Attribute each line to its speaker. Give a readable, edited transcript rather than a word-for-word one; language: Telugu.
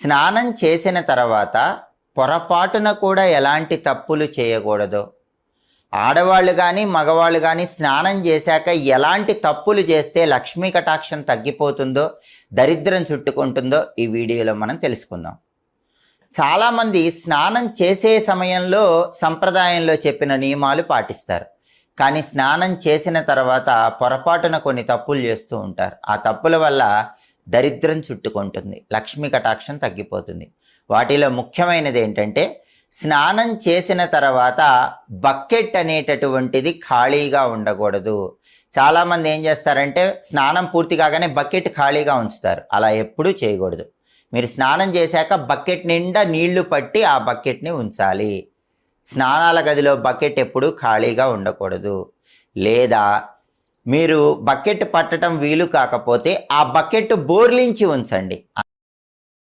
Speaker 1: స్నానం చేసిన తర్వాత పొరపాటున కూడా ఎలాంటి తప్పులు చేయకూడదో, ఆడవాళ్ళు కానీ మగవాళ్ళు కానీ స్నానం చేశాక ఎలాంటి తప్పులు చేస్తే లక్ష్మీ కటాక్షం తగ్గిపోతుందో, దరిద్రం చుట్టుకుంటుందో ఈ వీడియోలో మనం తెలుసుకుందాం. చాలామంది స్నానం చేసే సమయంలో సంప్రదాయంలో చెప్పిన నియమాలు పాటిస్తారు, కానీ స్నానం చేసిన తర్వాత పొరపాటున కొన్ని తప్పులు చేస్తూ ఉంటారు. ఆ తప్పుల వల్ల దరిద్రం చుట్టుకుంటుంది, లక్ష్మీ కటాక్షం తగ్గిపోతుంది. వాటిలో ముఖ్యమైనది ఏంటంటే, స్నానం చేసిన తర్వాత బకెట్ అనేటటువంటిది ఖాళీగా ఉండకూడదు. చాలామంది ఏం చేస్తారంటే స్నానం పూర్తి కాగానే బకెట్ ఖాళీగా ఉంచుతారు. అలా ఎప్పుడూ చేయకూడదు. మీరు స్నానం చేశాక బకెట్ నిండా నీళ్లు పట్టి ఆ బకెట్ని ఉంచాలి. స్నానాల గదిలో బకెట్ ఎప్పుడూ ఖాళీగా ఉండకూడదు. లేదా మీరు బకెట్ పట్టడం వీలు కాకపోతే ఆ బకెట్ బోర్లించి ఉంచండి.